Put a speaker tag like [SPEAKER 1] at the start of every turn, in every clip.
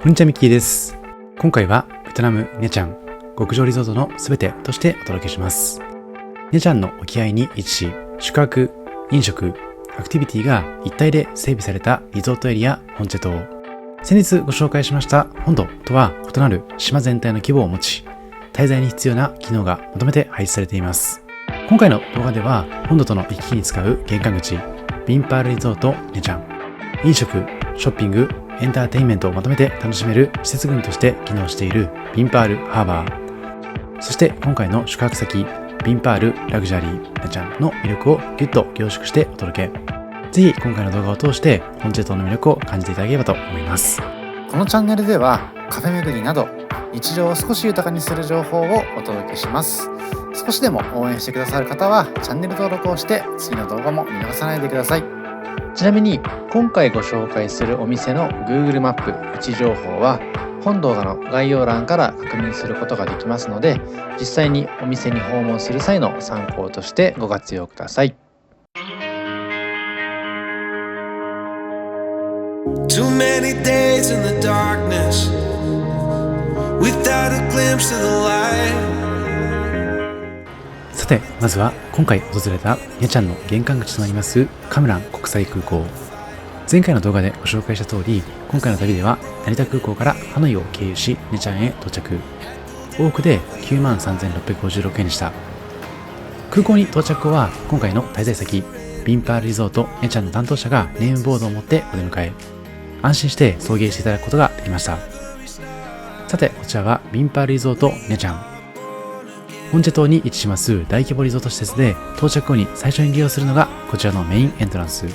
[SPEAKER 1] こんにちは、ミッキーです。今回はベトナムニャチャン極上リゾートのすべてとしてお届けします。ニャチャンの沖合に位置し、宿泊、飲食、アクティビティが一体で整備されたリゾートエリアホンチェ島。先日ご紹介しました本土とは異なる島全体の規模を持ち、滞在に必要な機能がまとめて配置されています。今回の動画では本土との行き来に使う玄関口、ビンパールリゾートニャチャン、飲食、ショッピング、エンターテインメントをまとめて楽しめる施設群として機能しているビンパールハーバー、そして今回の宿泊先ビンパールラグジュアリーニャチャンの魅力をギュッと凝縮してお届け。ぜひ今回の動画を通してホンチェ島の魅力を感じていただければと思います。
[SPEAKER 2] このチャンネルではカフェ巡りなど日常を少し豊かにする情報をお届けします。少しでも応援してくださる方はチャンネル登録をして次の動画も見逃さないでください。ちなみに今回ご紹介するお店の Google マップ位置情報は本動画の概要欄から確認することができますので、実際にお店に訪問する際の参考としてご活用ください。
[SPEAKER 3] Too many days in the darkness without a glimpse of the light。
[SPEAKER 1] さて、まずは今回訪れたニャチャンの玄関口となりますカムラン国際空港。前回の動画でご紹介した通り、今回の旅では成田空港からハノイを経由しニャチャンへ到着。往復で 93,656 円でした。空港に到着後は今回の滞在先ビンパールリゾートニャチャンの担当者がネームボードを持ってお出迎え、安心して送迎していただくことができました。さて、こちらはビンパールリゾートニャチャン。ホンチェ島に位置します大規模リゾート施設で、到着後に最初に利用するのがこちらのメインエントランス。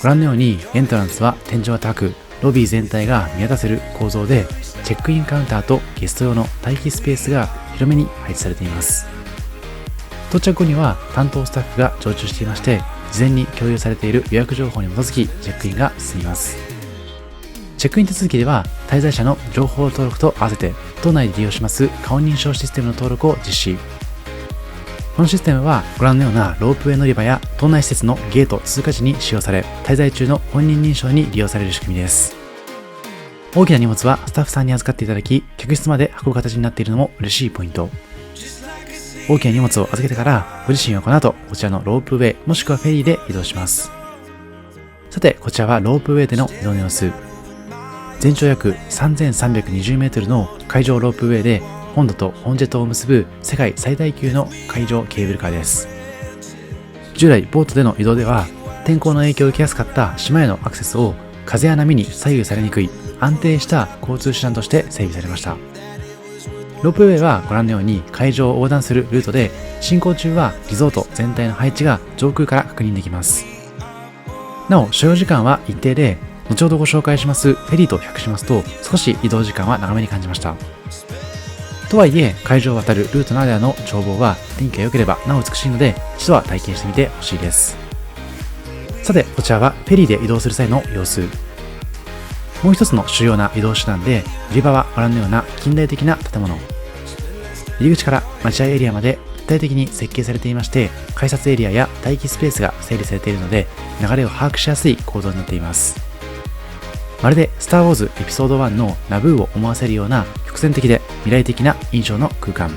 [SPEAKER 1] ご覧のようにエントランスは天井が高く、ロビー全体が見渡せる構造で、チェックインカウンターとゲスト用の待機スペースが広めに配置されています。到着後には担当スタッフが常駐していまして、事前に共有されている予約情報に基づきチェックインが進みます。チェックイン手続きでは滞在者の情報登録と合わせて島内で利用します顔認証システムの登録を実施。このシステムはご覧のようなロープウェイ乗り場や島内施設のゲート通過時に使用され、滞在中の本人認証に利用される仕組みです。大きな荷物はスタッフさんに預かっていただき、客室まで運ぶ形になっているのも嬉しいポイント。大きな荷物を預けてからご自身はこの後こちらのロープウェイもしくはフェリーで移動します。さて、こちらはロープウェイでの移動の様子。全長約 3320 メートルの海上ロープウェイで本土とホンチェ島を結ぶ世界最大級の海上ケーブルカーです。従来ボートでの移動では天候の影響を受けやすかった島へのアクセスを風や波に左右されにくい安定した交通手段として整備されました。ロープウェイはご覧のように海上を横断するルートで、進行中はリゾート全体の配置が上空から確認できます。なお所要時間は一定で、後ほどご紹介しますフェリーと比較しますと少し移動時間は長めに感じました。とはいえ海上を渡るルートならではの眺望は天気が良ければなお美しいので、一度は体験してみてほしいです。さて、こちらはフェリーで移動する際の様子。もう一つの主要な移動手段で、売り場はご覧のような近代的な建物。入り口から待合エリアまで立体的に設計されていまして、改札エリアや待機スペースが整理されているので流れを把握しやすい構造になっています。まるでスターウォーズエピソード1のナブーを思わせるような曲線的で未来的な印象の空間。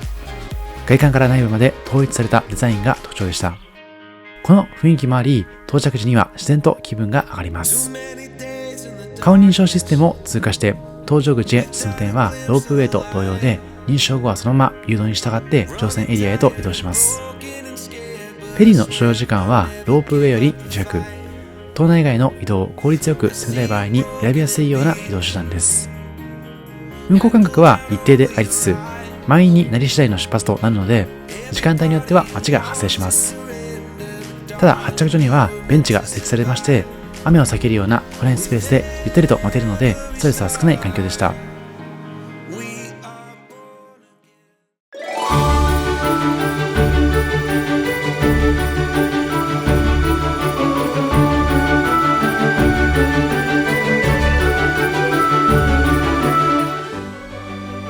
[SPEAKER 1] 外観から内部まで統一されたデザインが特徴でした。この雰囲気もあり、到着時には自然と気分が上がります。顔認証システムを通過して搭乗口へ進む点はロープウェイと同様で、認証後はそのまま誘導に従って乗船エリアへと移動します。フェリーの所要時間はロープウェイより短く、島内外の移動を効率よく進めたい場合に選びやすいような移動手段です。運行間隔は一定でありつつ、満員になり次第の出発となるので、時間帯によっては待ちが発生します。ただ発着所にはベンチが設置されまして、雨を避けるようなこのスペースでゆったりと待てるので、ストレスは少ない環境でした。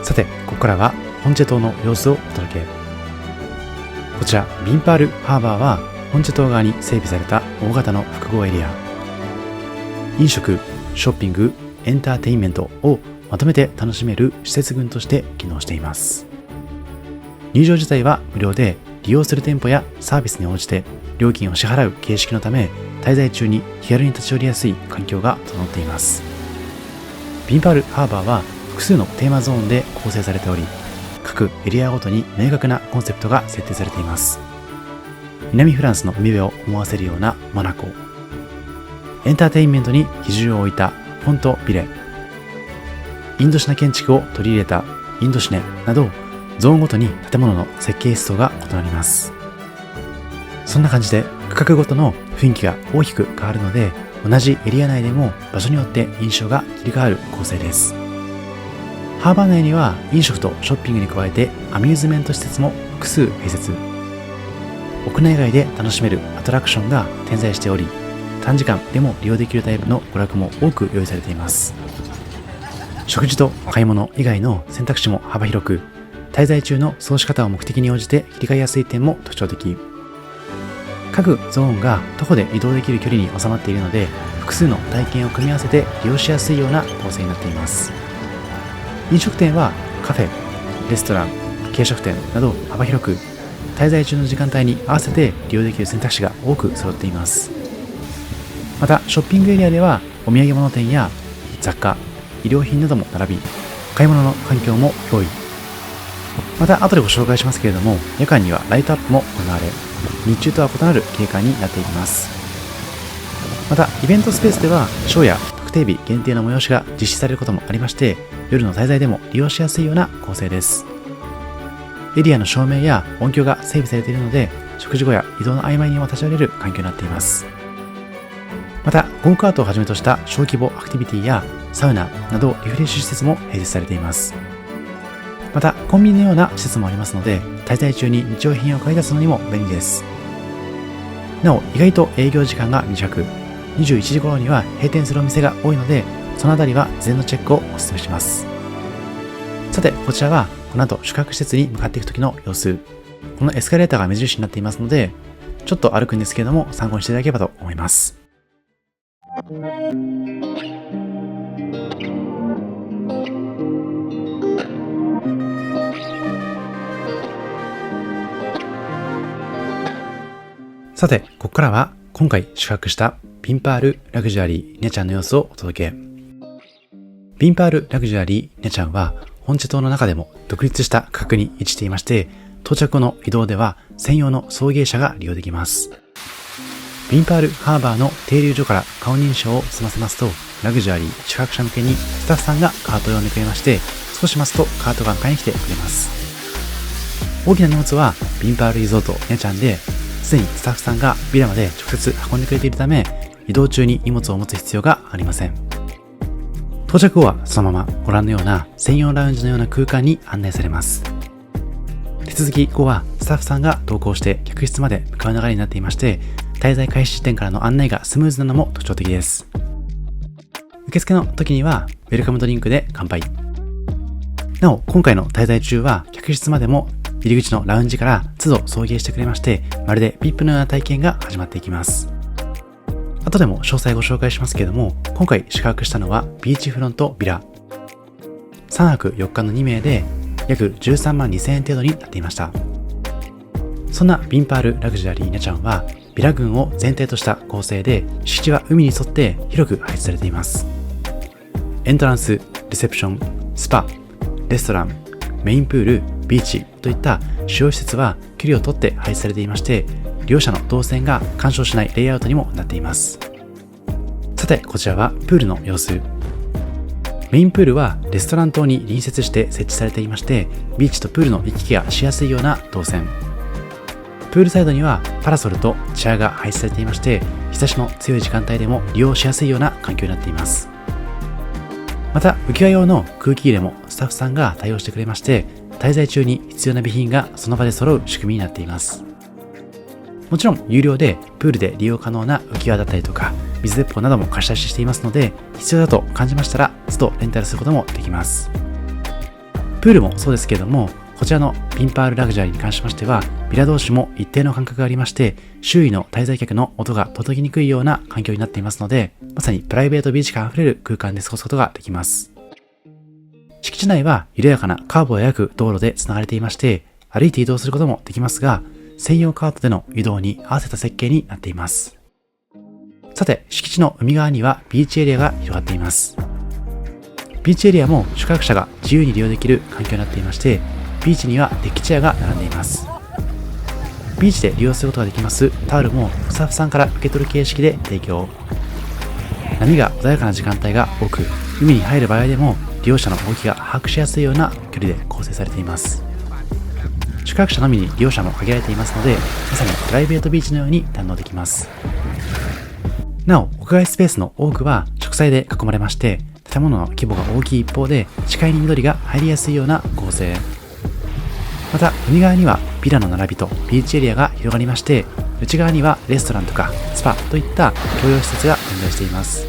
[SPEAKER 1] さて、ここからはホンチェ島の様子をお届け。こちらビンパールハーバーはホンチェ島側に整備された大型の複合エリア。飲食、ショッピング、エンターテインメントをまとめて楽しめる施設群として機能しています。入場自体は無料で、利用する店舗やサービスに応じて料金を支払う形式のため、滞在中に気軽に立ち寄りやすい環境が整っています。ビンパールハーバーは複数のテーマゾーンで構成されており、各エリアごとに明確なコンセプトが設定されています。南フランスの海辺を思わせるようなモナコ、エンターテインメントに比重を置いたフォントビレ、インドシナ建築を取り入れたインドシネなど、ゾーンごとに建物の設計思想が異なります。そんな感じで区画ごとの雰囲気が大きく変わるので、同じエリア内でも場所によって印象が切り替わる構成です。ハーバー内には飲食とショッピングに加えてアミューズメント施設も複数併設。屋内外で楽しめるアトラクションが点在しており、短時間でも利用できるタイプの娯楽も多く用意されています。食事と買い物以外の選択肢も幅広く、滞在中の過ごし方を目的に応じて切り替えやすい点も特徴的。各ゾーンが徒歩で移動できる距離に収まっているので、複数の体験を組み合わせて利用しやすいような構成になっています。飲食店はカフェ、レストラン、軽食店など幅広く、滞在中の時間帯に合わせて利用できる選択肢が多く揃っています。またショッピングエリアではお土産物店や雑貨、衣料品なども並び、買い物の環境も用意。また後でご紹介しますけれども、夜間にはライトアップも行われ、日中とは異なる景観になっていきます。またイベントスペースではショーや特定日限定の催しが実施されることもありまして、夜の滞在でも利用しやすいような構成です。エリアの照明や音響が整備されているので、食事後や移動の合間にも立ち寄れる環境になっています。またゴーカートをはじめとした小規模アクティビティやサウナなどリフレッシュ施設も併設されています。またコンビニのような施設もありますので、滞在中に日用品を買い出すのにも便利です。なお意外と営業時間が短く、21時頃には閉店するお店が多いので、そのあたりは事前のチェックをお勧めします。さてこちらはこの後宿泊施設に向かっていく時の様子。このエスカレーターが目印になっていますので、ちょっと歩くんですけれども参考にしていただければと思います。さてここからは今回宿泊したビンパールラグジュアリーネチャンの様子をお届け。ビンパールラグジュアリーネチャンは本チェ島の中でも独立した区画に位置していまして、到着後の移動では専用の送迎車が利用できます。ビンパールハーバーの停留所から顔認証を済ませますと、ラグジュアリー宿泊者向けにスタッフさんがカートを呼んでくれまして、少し待つとカートが買いに来てくれます。大きな荷物はビンパールリゾートネチャンで、すでにスタッフさんがビラまで直接運んでくれているため、移動中に荷物を持つ必要がありません。到着後はそのままご覧のような専用ラウンジのような空間に案内されます。手続き後はスタッフさんが同行して客室まで向かう流れになっていまして、滞在開始時点からの案内がスムーズなのも特徴的です。受付の時にはウェルカムドリンクで乾杯。なお今回の滞在中は客室までも入り口のラウンジから都度送迎してくれまして、まるで VIP のような体験が始まっていきます。後でも詳細ご紹介しますけれども、今回宿泊したのはビーチフロントビラ。3泊4日の2名で約13万2000円程度になっていました。そんなビンパールラグジュアリーネチャンはビラ群を前提とした構成で、敷地は海に沿って広く配置されています。エントランス、レセプション、スパ、レストラン、メインプール、ビーチといった主要施設は距離をとって配置されていまして、利用者の動線が干渉しないレイアウトにもなっています。さてこちらはプールの様子。メインプールはレストラン棟に隣接して設置されていまして、ビーチとプールの行き来がしやすいような動線。プールサイドにはパラソルとチェアが配置されていまして、日差しの強い時間帯でも利用しやすいような環境になっています。また浮き輪用の空気入れもスタッフさんが対応してくれまして、滞在中に必要な備品がその場で揃う仕組みになっています。もちろん有料でプールで利用可能な浮き輪だったりとか水鉄砲なども貸し出ししていますので、必要だと感じましたら都度レンタルすることもできます。プールもそうですけれども、こちらのビンパールラグジュアリーに関しましては、ビラ同士も一定の間隔がありまして、周囲の滞在客の音が届きにくいような環境になっていますので、まさにプライベートビーチ感あふれる空間で過ごすことができます。敷地内は緩やかなカーブを描く道路で繋がれていまして、歩いて移動することもできますが、専用カートでの移動に合わせた設計になっています。さて、敷地の海側にはビーチエリアが広がっています。ビーチエリアも宿泊者が自由に利用できる環境になっていまして、ビーチにはデッキチェアが並んでいます。ビーチで利用することができますタオルもスタッフさんから受け取る形式で提供。波が穏やかな時間帯が多く、海に入る場合でも利用者の動きが把握しやすいような距離で構成されています。宿泊者のみに利用者も限られていますので、まさにプライベートビーチのように堪能できます。なお、屋外スペースの多くは植栽で囲まれまして、建物の規模が大きい一方で視界に緑が入りやすいような構成。また海側にはビラの並びとビーチエリアが広がりまして、内側にはレストランとかスパといった共用施設が点在しています。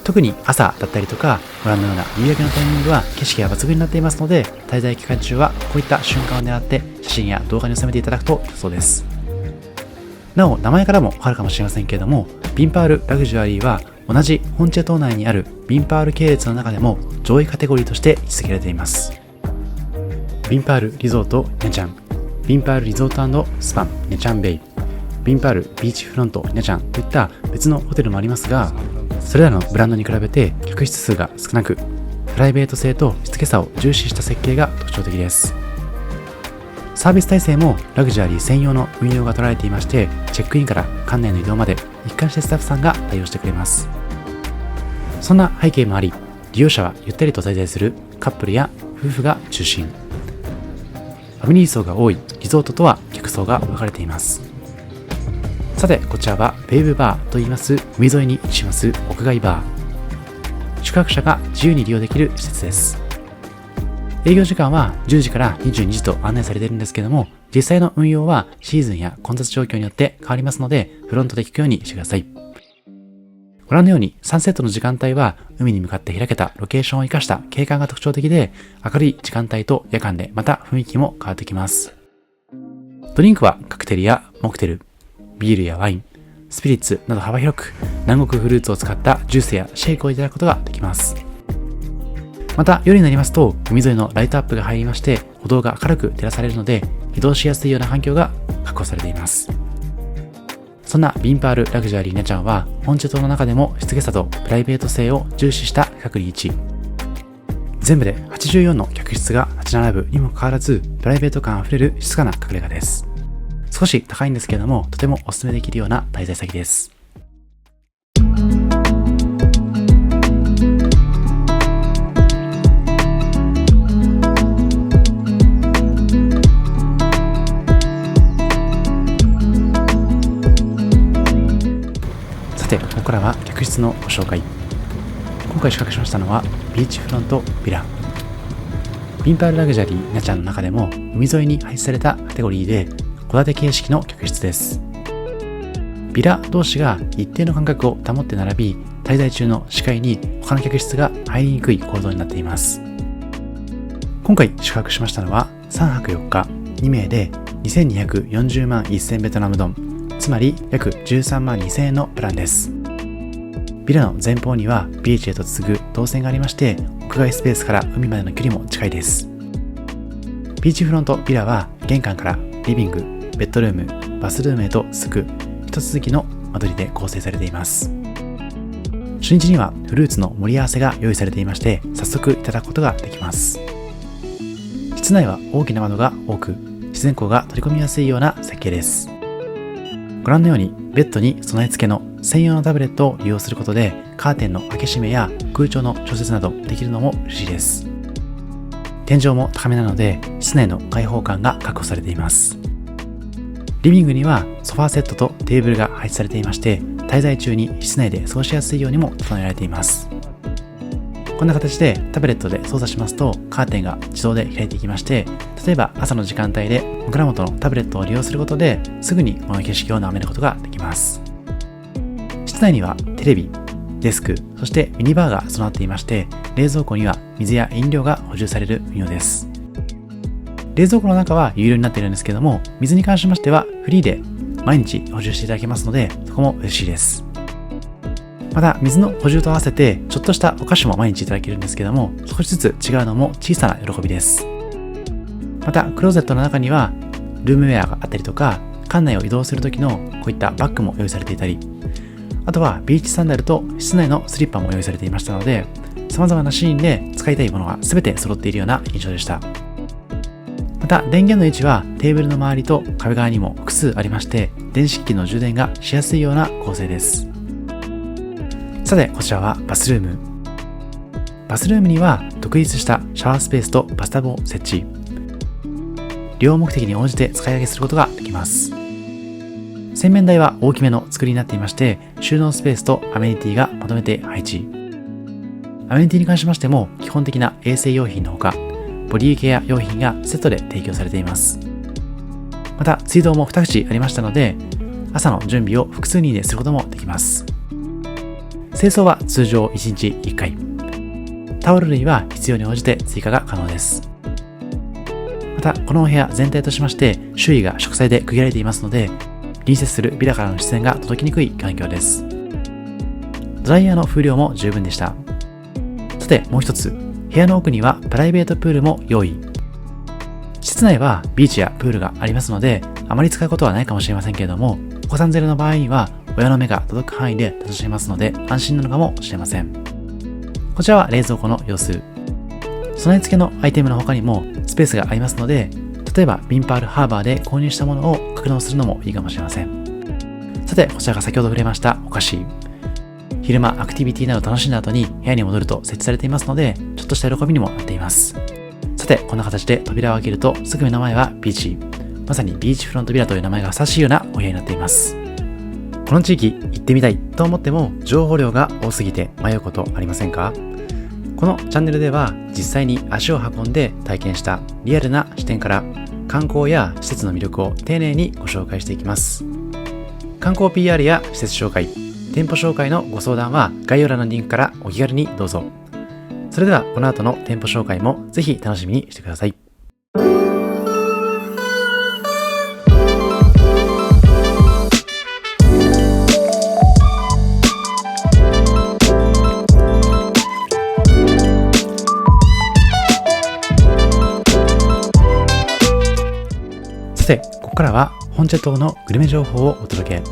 [SPEAKER 1] 特に朝だったりとか、ご覧のような夕焼けのタイミングは景色が抜群になっていますので、滞在期間中はこういった瞬間を狙って写真や動画に収めていただくと良さそうです。なお、名前からもわかるかもしれませんけれども、ビンパールラグジュアリーは同じホンチェ島内にあるビンパール系列の中でも上位カテゴリーとして位置づけられています。ビンパールリゾートニャチャン、ビンパールリゾート&スパンニャチャンベイ、ビンパールビーチフロントニャチャンといった別のホテルもありますが、それらのブランドに比べて客室数が少なく、プライベート性と静けさを重視した設計が特徴的です。サービス体制もラグジュアリー専用の運用が取られていまして、チェックインから館内の移動まで一貫してスタッフさんが対応してくれます。そんな背景もあり、利用者はゆったりと滞在するカップルや夫婦が中心。ファミリー層が多いリゾートとは客層が分かれています。さて、こちらはベイブバーといいます海沿いに位置します屋外バー。宿泊者が自由に利用できる施設です。営業時間は10時から22時と案内されているんですけども、実際の運用はシーズンや混雑状況によって変わりますので、フロントで聞くようにしてください。ご覧のようにサンセットの時間帯は海に向かって開けたロケーションを生かした景観が特徴的で、明るい時間帯と夜間でまた雰囲気も変わってきます。ドリンクはカクテルやモクテル、ビールやワイン、スピリッツなど幅広く南国フルーツを使ったジュースやシェイクをいただくことができます。また夜になりますと海沿いのライトアップが入りまして、歩道が明るく照らされるので移動しやすいような環境が確保されています。そんなビンパールラグジュアリーニャチャンはホンチェ島の中でも静けさとプライベート性を重視した隔離位置。全部で84の客室が立ち並ぶにもかかわらず、プライベート感あふれる静かな隠れ家です。少し高いんですけれども、とてもお勧めできるような滞在先です。さて、ここからは客室のご紹介。今回宿泊しましたのはビーチフロントビラ。ビンパールラグジュアリーニャチャンの中でも海沿いに配置されたカテゴリーで戸建て形式の客室です。ビラ同士が一定の間隔を保って並び、滞在中の視界に他の客室が入りにくい構造になっています。今回宿泊しましたのは3泊4日2名で2240万1000ベトナムドン、つまり約13万2000円のプランです。ビラの前方にはビーチへと続く動線がありまして、屋外スペースから海までの距離も近いです。ビーチフロントビラは玄関からリビング、ベッドルーム、バスルームへと続く一続きの間取りで構成されています。初日にはフルーツの盛り合わせが用意されていまして、早速いただくことができます。室内は大きな窓が多く、自然光が取り込みやすいような設計です。ご覧のようにベッドに備え付けの専用のタブレットを利用することで、カーテンの開け閉めや空調の調節などできるのも嬉しいです。天井も高めなので室内の開放感が確保されています。リビングにはソファーセットとテーブルが配置されていまして、滞在中に室内で過ごしやすいようにも整えられています。こんな形でタブレットで操作しますとカーテンが自動で開いていきまして、例えば朝の時間帯で枕元のタブレットを利用することですぐにこの景色を眺めることができます。室内にはテレビ、デスク、そしてミニバーが備わっていまして、冷蔵庫には水や飲料が補充される運用です。冷蔵庫の中は有料になっているんですけども、水に関しましてはフリーで毎日補充していただけますので、そこも嬉しいです。また水の補充と合わせてちょっとしたお菓子も毎日いただけるんですけども、少しずつ違うのも小さな喜びです。またクローゼットの中にはルームウェアがあったりとか、館内を移動する時のこういったバッグも用意されていたり、あとはビーチサンダルと室内のスリッパも用意されていましたので、様々なシーンで使いたいものが全て揃っているような印象でした。また電源の位置はテーブルの周りと壁側にも複数ありまして、電子機器の充電がしやすいような構成です。さてこちらはバスルーム。バスルームには独立したシャワースペースとバスタブを設置。両目的に応じて使い分けすることができます。洗面台は大きめの作りになっていまして、収納スペースとアメニティがまとめて配置。アメニティに関しましても基本的な衛生用品のほか、ボディケア用品がセットで提供されています。また水道も2口ありましたので、朝の準備を複数人ですることもできます。清掃は通常1日1回。タオル類は必要に応じて追加が可能です。またこのお部屋全体としまして周囲が植栽で区切られていますので、隣接するビラからの視線が届きにくい環境です。ドライヤーの風量も十分でした。さてもう一つ、部屋の奥にはプライベートプールも用意。室内はビーチやプールがありますので、あまり使うことはないかもしれませんけれども、お子さん連れの場合には親の目が届く範囲で楽しめますので安心なのかもしれません。こちらは冷蔵庫の様子。備え付けのアイテムの他にもスペースがありますので、例えばビンパールハーバーで購入したものを格納するのもいいかもしれません。さてこちらが先ほど触れましたお菓子。昼間アクティビティなど楽しんだ後に部屋に戻ると設置されていますので、ちょっとした喜びにもなっています。さてこんな形で扉を開けるとすぐ目の前はビーチ。まさにビーチフロントビラという名前がふさわしいようなお部屋になっています。この地域行ってみたいと思っても情報量が多すぎて迷うことありませんか？このチャンネルでは実際に足を運んで体験したリアルな視点から観光や施設の魅力を丁寧にご紹介していきます。観光 PR や施設紹介、店舗紹介のご相談は概要欄のリンクからお気軽にどうぞ。それではこの後の店舗紹介もぜひ楽しみにしてください。さて、ここからはホンチェ島のグルメ情報をお届け。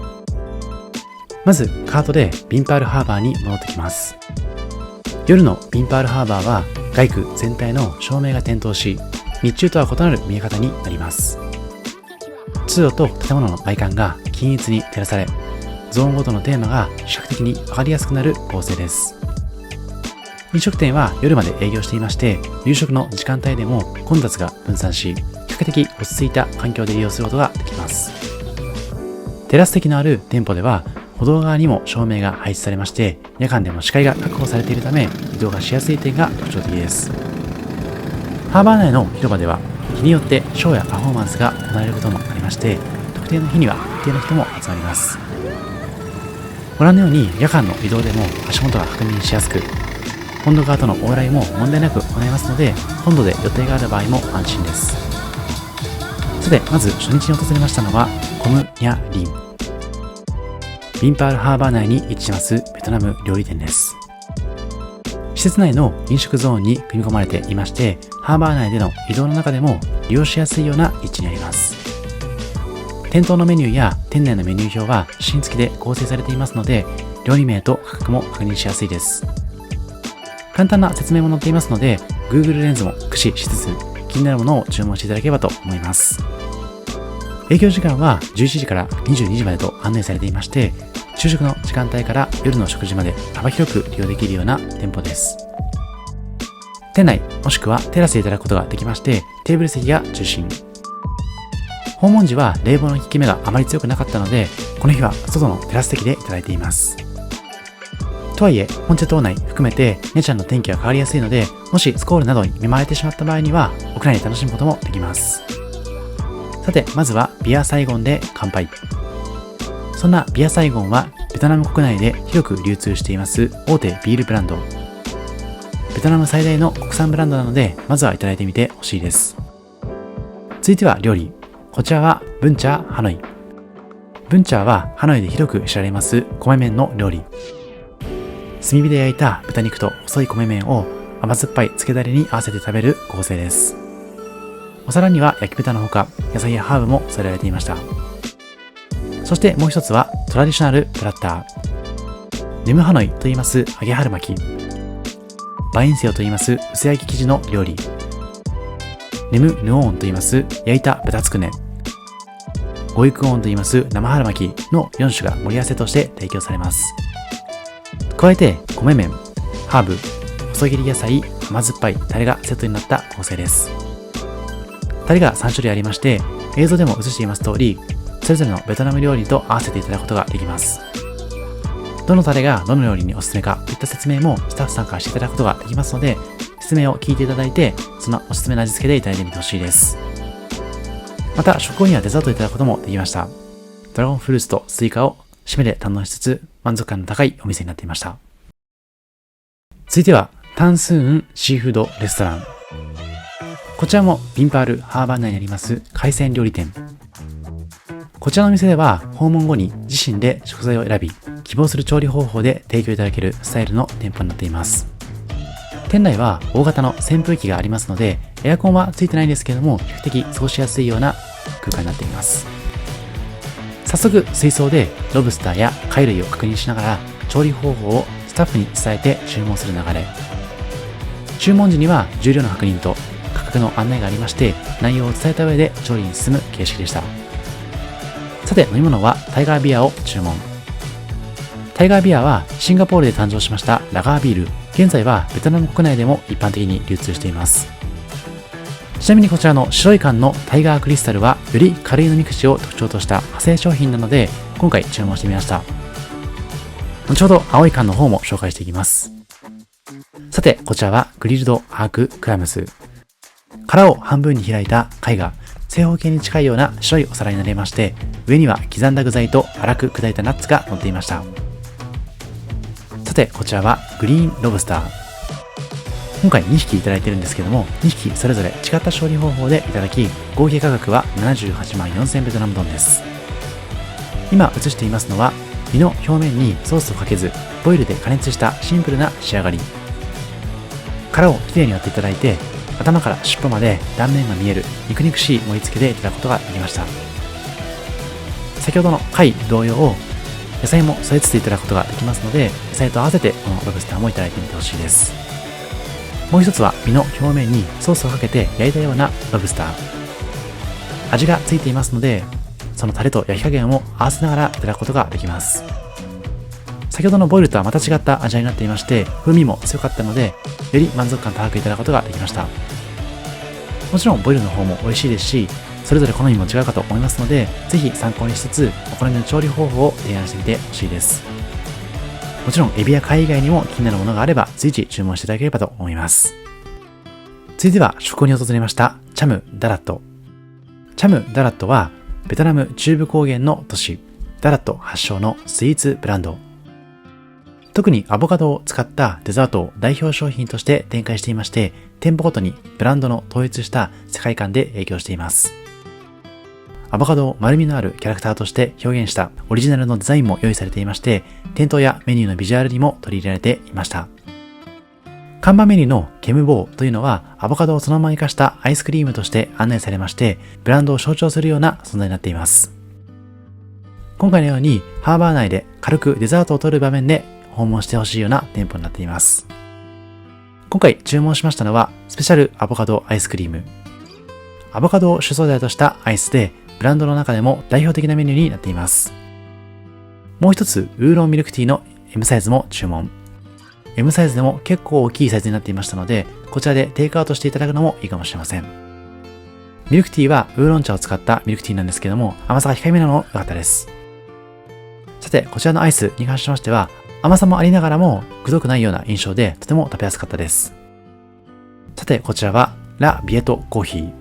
[SPEAKER 1] まずカートでビンパールハーバーに戻ってきます。夜のビンパールハーバーは外区全体の照明が点灯し、日中とは異なる見え方になります。通路と建物の外観が均一に照らされ、ゾーンごとのテーマが視覚的に分かりやすくなる構成です。飲食店は夜まで営業していまして、夕食の時間帯でも混雑が分散し、比較的落ち着いた環境で利用することができます。テラス席のある店舗では歩道側にも照明が配置されまして、夜間でも視界が確保されているため移動がしやすい点が特徴的です。ハーバー内の広場では日によってショーやパフォーマンスが行われることもありまして、特定の日には一定の人も集まります。ご覧のように夜間の移動でも足元が確認しやすく、本土側との往来も問題なく行えますので、本土で予定がある場合も安心です。さてまず初日に訪れましたのはコムニャリン。ビンパールハーバー内に位置しますベトナム料理店です。施設内の飲食ゾーンに組み込まれていまして、ハーバー内での移動の中でも利用しやすいような位置にあります。店頭のメニューや店内のメニュー表は新付きで構成されていますので、料理名と価格も確認しやすいです。簡単な説明も載っていますので Google レンズも駆使しつつ気になるものを注文していただければと思います。営業時間は11時から22時までと案内されていまして、昼食の時間帯から夜の食事まで幅広く利用できるような店舗です。店内もしくはテラスでいただくことができまして、テーブル席が中心。訪問時は冷房の効き目があまり強くなかったので、この日は外のテラス席でいただいています。とはいえホンチェ島内含めてネチャンの天気は変わりやすいので、もしスコールなどに見舞われてしまった場合には屋内で楽しむこともできます。さてまずはビアサイゴンで乾杯。そんなビアサイゴンはベトナム国内で広く流通しています大手ビールブランド。ベトナム最大の国産ブランドなので、まずはいただいてみてほしいです。続いては料理。こちらはブンチャーハノイ。ブンチャーはハノイで広く知られます米麺の料理。炭火で焼いた豚肉と細い米麺を甘酸っぱい漬けだれに合わせて食べる構成です。お皿には焼き豚のほか野菜やハーブも添えられていました。そしてもう一つはトラディショナルプラッター。ネムハノイと言います揚げ春巻き。バインセオと言います薄焼き生地の料理。ネムヌオーンと言います焼いた豚つくね。ゴイクオーンと言います生春巻きの4種が盛り合わせとして提供されます。加えて米麺、ハーブ、細切り野菜、甘酸っぱいタレがセットになった構成です。タレが3種類ありまして、映像でも映しています通り、それぞれのベトナム料理と合わせていただくことができます。どのタレがどの料理におすすめかといった説明もスタッフさんからしていただくことができますので、説明を聞いていただいて、そのおすすめの味付けでいただいてみてほしいです。また、食後にはデザートをいただくこともできました。ドラゴンフルーツとスイカを締めで堪能しつつ、満足感の高いお店になっていました。続いては、タンスーンシーフードレストラン。こちらもビンパールハーバー内にあります海鮮料理店。こちらのお店では訪問後に自身で食材を選び、希望する調理方法で提供いただけるスタイルの店舗になっています。店内は大型の扇風機がありますので、エアコンはついてないんですけれども、比較的過ごしやすいような空間になっています。早速水槽でロブスターや貝類を確認しながら調理方法をスタッフに伝えて注文する流れ。注文時には重量の確認と価格の案内がありまして、内容を伝えた上で調理に進む形式でした。さて飲み物はタイガービアを注文。タイガービアはシンガポールで誕生しましたラガービール。現在はベトナム国内でも一般的に流通しています。ちなみにこちらの白い缶のタイガークリスタルはより軽い飲み口を特徴とした派生商品なので今回注文してみました。後ほど青い缶の方も紹介していきます。さてこちらはグリルドアーククラムス。殻を半分に開いた貝が正方形に近いような白いお皿になりまして、上には刻んだ具材と粗く砕いたナッツが乗っていました。さてこちらはグリーンロブスター。今回2匹いただいてるんですけども、2匹それぞれ違った調理方法でいただき、合計価格は78万4000ベトナムドンです。今映していますのは身の表面にソースをかけずボイルで加熱したシンプルな仕上がり。殻をきれいに割っていただいて、頭から尻尾まで断面が見える肉々しい盛り付けでいただくことができました。先ほどの貝同様野菜も添えつついただくことができますので、野菜と合わせてこのロブスターもいただいてみてほしいです。もう一つは身の表面にソースをかけて焼いたようなロブスター。味がついていますので、そのタレと焼き加減を合わせながらいただくことができます。先ほどのボイルとはまた違った味になっていまして、風味も強かったので、より満足感高くいただくことができました。もちろんボイルの方も美味しいですし、それぞれ好みも違うかと思いますので、ぜひ参考にしつつ、お好みの調理方法を提案してみてほしいです。もちろんエビや貝以外にも気になるものがあれば随時注文していただければと思います。続いては食後に訪れましたチャム・ダラット。チャム・ダラットはベトナム中部高原の都市ダラット発祥のスイーツブランド。特にアボカドを使ったデザートを代表商品として展開していまして、店舗ごとにブランドの統一した世界観で営業しています。アボカドを丸みのあるキャラクターとして表現したオリジナルのデザインも用意されていまして、店頭やメニューのビジュアルにも取り入れられていました。看板メニューのケムボーというのはアボカドをそのまま生かしたアイスクリームとして案内されまして、ブランドを象徴するような存在になっています。今回のようにハーバー内で軽くデザートを取る場面で訪問してほしいような店舗になっています。今回注文しましたのはスペシャルアボカドアイスクリーム。アボカドを主素材としたアイスでブランドの中でも代表的なメニューになっています。もう一つウーロンミルクティーの M サイズも注文。M サイズでも結構大きいサイズになっていましたので、こちらでテイクアウトしていただくのもいいかもしれません。ミルクティーはウーロン茶を使ったミルクティーなんですけども、甘さが控えめなのも良かったです。さてこちらのアイスに関しましては甘さもありながらもくどくないような印象でとても食べやすかったです。さてこちらはラ・ビエトコーヒー。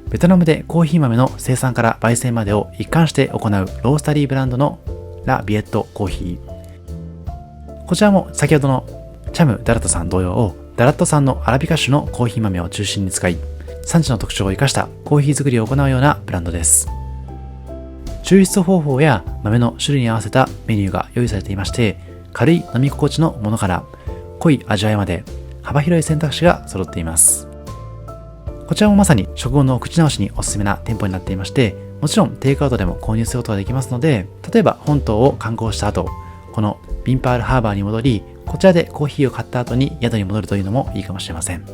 [SPEAKER 1] ベトナムでコーヒー豆の生産から焙煎までを一貫して行うロースタリーブランドのラ・ビエトコーヒー。こちらも先ほどのチャム・ダラットさん同様、ダラット産のアラビカ種のコーヒー豆を中心に使い、産地の特徴を生かしたコーヒー作りを行うようなブランドです。抽出方法や豆の種類に合わせたメニューが用意されていまして、軽い飲み心地のものから濃い味わいまで幅広い選択肢が揃っています。こちらもまさに食後の口直しにおすすめな店舗になっていまして、もちろんテイクアウトでも購入することができますので、例えば本島を観光した後、このビンパールハーバーに戻り、こちらでコーヒーを買った後に宿に戻るというのもいいかもしれません。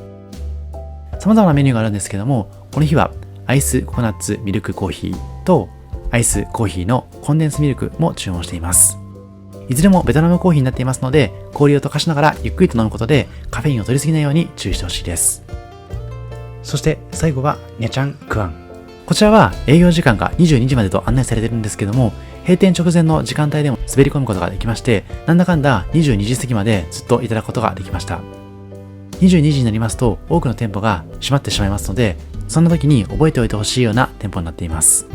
[SPEAKER 1] 様々なメニューがあるんですけども、この日はアイスココナッツミルクコーヒーとアイスコーヒーのコンデンスミルクも注文しています。いずれもベトナムコーヒーになっていますので、氷を溶かしながらゆっくりと飲むことでカフェインを取りすぎないように注意してほしいです。そして最後はニャチャンクアン。こちらは営業時間が22時までと案内されているんですけども、閉店直前の時間帯でも滑り込むことができまして、なんだかんだ22時過ぎまでずっといただくことができました。22時になりますと多くの店舗が閉まってしまいますので、そんな時に覚えておいてほしいような店舗になっています。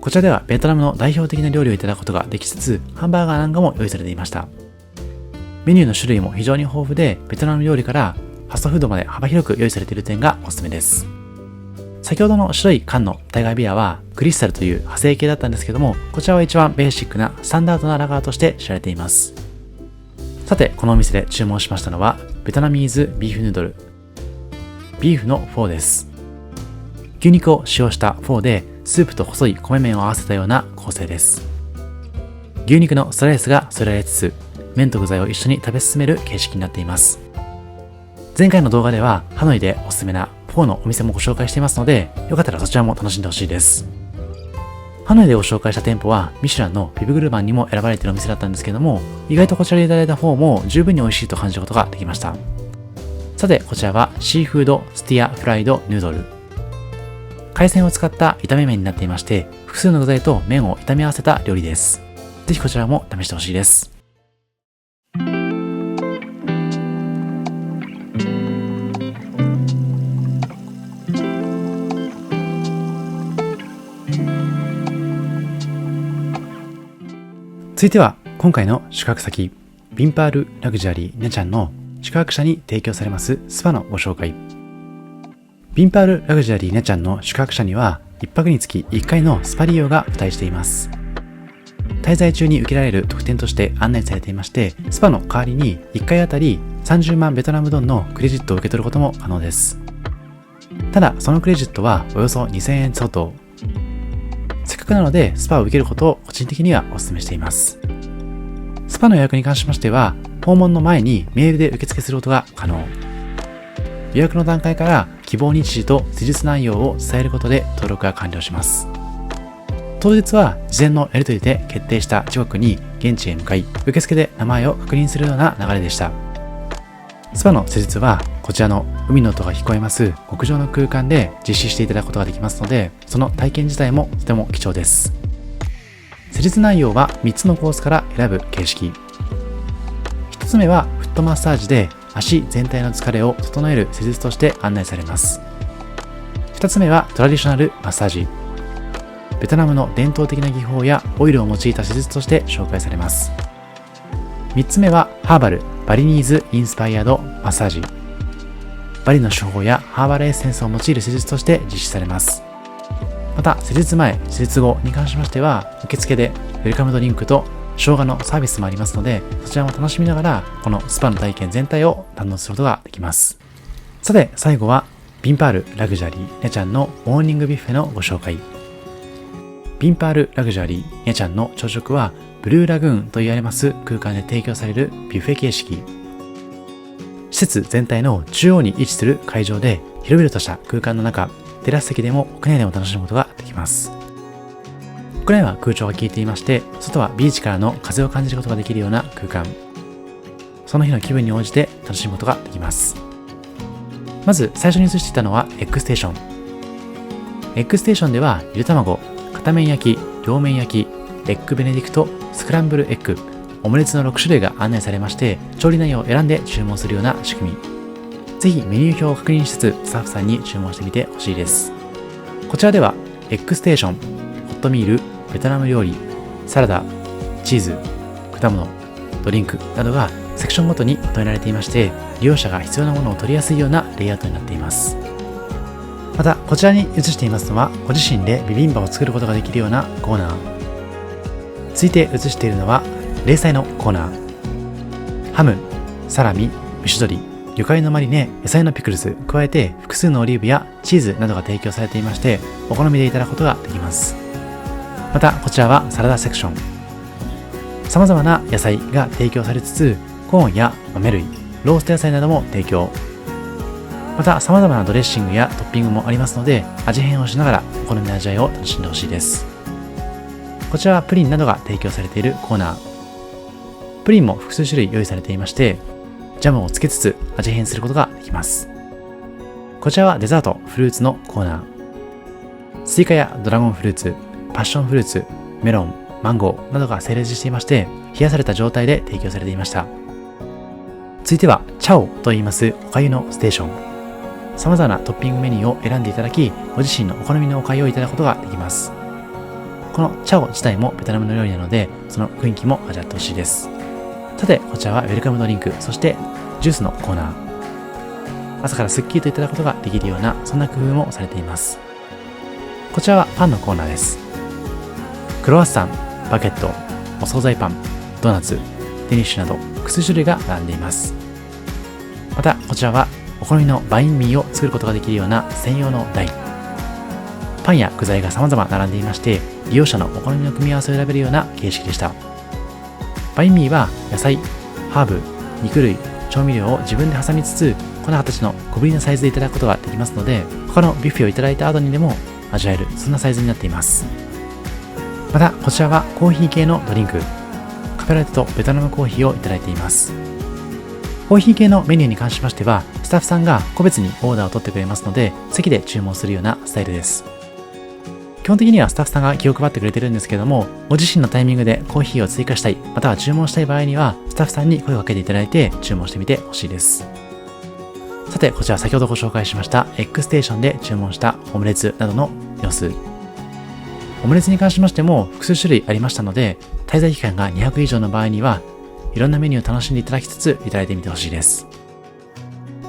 [SPEAKER 1] こちらではベトナムの代表的な料理をいただくことができつつ、ハンバーガーなんかも用意されていました。メニューの種類も非常に豊富で、ベトナム料理からファストフードまで幅広く用意されている点がおすすめです。先ほどの白い缶のタイガービアはクリスタルという派生系だったんですけども、こちらは一番ベーシックなスタンダードなラガーとして知られています。さて、このお店で注文しましたのはベトナミーズビーフヌードル、ビーフのフォーです。牛肉を使用したフォーでスープと細い米麺を合わせたような構成です。牛肉のスライスが添えられつつ、麺と具材を一緒に食べ進める形式になっています。前回の動画ではハノイでおすすめなフォーのお店もご紹介していますので、よかったらそちらも楽しんでほしいです。ハノイでご紹介した店舗はミシュランのビブグルマンにも選ばれているお店だったんですけども、意外とこちらでいただいたフォーも十分に美味しいと感じることができました。さて、こちらはシーフードスティアフライドヌードル。海鮮を使った炒め麺になっていまして、複数の具材と麺を炒め合わせた料理です。ぜひこちらも試してほしいです。続いては今回の宿泊先、ビンパールラグジュアリーニャチャンの宿泊者に提供されますスパのご紹介。ビンパールラグジュアリーニャチャンの宿泊者には1泊につき1回のスパ利用が付帯しています。滞在中に受けられる特典として案内されていまして、スパの代わりに1回あたり30万ベトナムドンのクレジットを受け取ることも可能です。ただそのクレジットはおよそ2000円相当。せっかくなのでスパを受けることを個人的にはお勧めしています。スパの予約に関しましては、訪問の前にメールで受付することが可能。予約の段階から希望日時と施術内容を伝えることで登録が完了します。当日は事前のやり取りで決定した時刻に現地へ向かい、受付で名前を確認するような流れでした。スパの施術はこちらの海の音が聞こえます極上の空間で実施していただくことができますので、その体験自体もとても貴重です。施術内容は3つのコースから選ぶ形式。1つ目はフットマッサージで足全体の疲れを整える施術として案内されます。2つ目はトラディショナルマッサージ。ベトナムの伝統的な技法やオイルを用いた施術として紹介されます。3つ目はハーバル、バリニーズインスパイアドマッサージ。バリの手法やハーバルエッセンスを用いる施術として実施されます。また施術前、施術後に関しましては受付でウェルカムドリンクと生姜のサービスもありますので、そちらも楽しみながらこのスパの体験全体を堪能することができます。さて最後はビンパールラグジュアリーニャチャンのモーニングビュッフェのご紹介。ビンパールラグジュアリーニャチャンの朝食はブルーラグーンと言われます空間で提供されるビュッフェ形式。施設全体の中央に位置する会場で広々とした空間の中、テラス席でも屋内でも楽しむことができます。屋内は空調が効いていまして、外はビーチからの風を感じることができるような空間。その日の気分に応じて楽しむことができます。まず最初に映していたのはエッグステーション。エッグステーションではゆで卵、片面焼き、両面焼き、エッグベネディクト、スクランブルエッグ、オムレツの6種類が案内されまして、調理内容を選んで注文するような仕組み。ぜひメニュー表を確認しつつスタッフさんに注文してみてほしいです。こちらではエッグステーション、ホットミール、ベトナム料理、サラダ、チーズ、果物、ドリンクなどがセクションごとにまとめられていまして、利用者が必要なものを取りやすいようなレイアウトになっています。またこちらに映していますのはご自身でビビンバを作ることができるようなコーナー。続いて映しているのは冷菜のコーナー。ハム、サラミ、蒸し鶏、魚介のマリネ、野菜のピクルス、加えて複数のオリーブやチーズなどが提供されていまして、お好みでいただくことができます。またこちらはサラダセクション。様々な野菜が提供されつつ、コーンや豆類、ロースト野菜なども提供。また様々なドレッシングやトッピングもありますので、味変をしながらお好みの味わいを楽しんでほしいです。こちらはプリンなどが提供されているコーナー。プリンも複数種類用意されていまして、ジャムをつけつつ味変することができます。こちらはデザート、フルーツのコーナー。スイカやドラゴンフルーツ、パッションフルーツ、メロン、マンゴーなどが整列していまして、冷やされた状態で提供されていました。続いてはチャオと言いますお粥のステーション。様々なトッピングメニューを選んでいただき、ご自身のお好みのお粥をいただくことができます。このチャオ自体もベトナムの料理なので、その雰囲気も味わってほしいです。さて、こちらはウェルカムドリンク、そしてジュースのコーナー。朝からスッキリといただくことができるような、そんな工夫もされています。こちらはパンのコーナーです。クロワッサン、バゲット、お惣菜パン、ドーナツ、デニッシュなど複数種類が並んでいます。またこちらはお好みのバインミーを作ることができるような専用の台。パンや具材が様々並んでいまして、利用者のお好みの組み合わせを選べるような形式でした。バインミーは野菜、ハーブ、肉類、調味料を自分で挟みつつ、この形の小ぶりなサイズでいただくことができますので、他のビュッフェをいただいた後にでも味わえる、そんなサイズになっています。またこちらはコーヒー系のドリンク、カフェラテとベトナムコーヒーをいただいています。コーヒー系のメニューに関しましては、スタッフさんが個別にオーダーを取ってくれますので、席で注文するようなスタイルです。基本的にはスタッフさんが気を配ってくれてるんですけども、ご自身のタイミングでコーヒーを追加したい、または注文したい場合には、スタッフさんに声をかけていただいて注文してみてほしいです。さて、こちら先ほどご紹介しましたエッグステーションで注文したオムレツなどの様子。オムレツに関しましても複数種類ありましたので、滞在期間が200以上の場合には、いろんなメニューを楽しんでいただきつついただいてみてほしいです。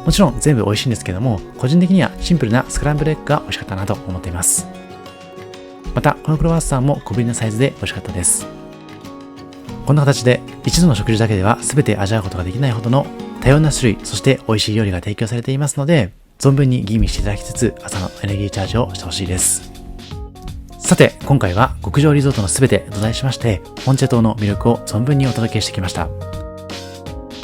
[SPEAKER 1] もちろん全部美味しいんですけども、個人的にはシンプルなスクランブルエッグが美味しかったなと思っています。またこのクロワッサンも小ぶりなサイズで美味しかったです。こんな形で一度の食事だけでは全て味わうことができないほどの多様な種類、そして美味しい料理が提供されていますので、存分に吟味していただきつつ朝のエネルギーチャージをしてほしいです。さて、今回は極上リゾートの全てと題しまして、ポンチェ島の魅力を存分にお届けしてきました。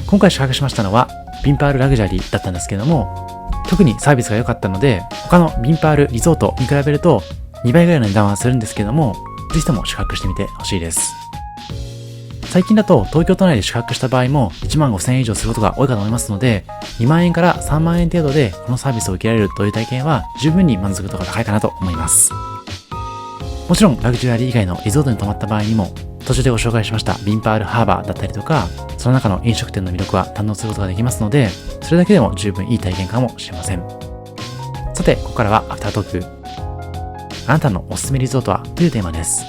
[SPEAKER 1] 今回宿泊しましたのはビンパールラグジュアリーだったんですけども、特にサービスが良かったので、他のビンパールリゾートに比べると2倍ぐらいの値段はするんですけども、ぜひとも宿泊してみてほしいです。最近だと東京都内で宿泊した場合も1万5000円以上することが多いかと思いますので、2万円から3万円程度でこのサービスを受けられるという体験は十分に満足度が高いかなと思います。もちろんラグジュアリー以外のリゾートに泊まった場合にも、途中でご紹介しましたビンパールハーバーだったりとか、その中の飲食店の魅力は堪能することができますので、それだけでも十分いい体験かもしれません。さて、ここからはアフタートーク。あなたのおすすめリゾートはというテーマです。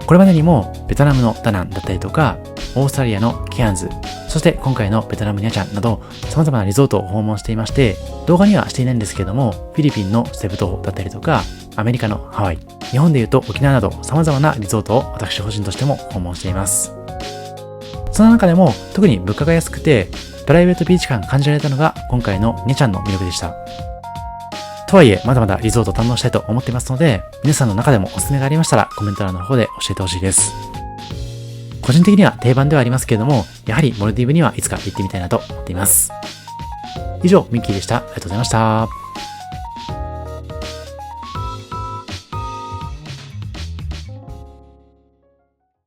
[SPEAKER 1] これまでにもベトナムのダナンだったりとか、オーストラリアのケアンズ、そして今回のベトナムニャチャンなど様々なリゾートを訪問していまして、動画にはしていないんですけども、フィリピンのセブ島だったりとか、アメリカのハワイ、日本でいうと沖縄など様々なリゾートを私個人としても訪問しています。その中でも特に物価が安くてプライベートビーチ感感じられたのが今回のニャチャンの魅力でした。とはいえまだまだリゾートを堪能したいと思っていますので、皆さんの中でもおすすめがありましたらコメント欄の方で教えてほしいです。個人的には定番ではありますけれども、やはりモルディブにはいつか行ってみたいなと思っています。以上、ミッキーでした。ありがとうございました。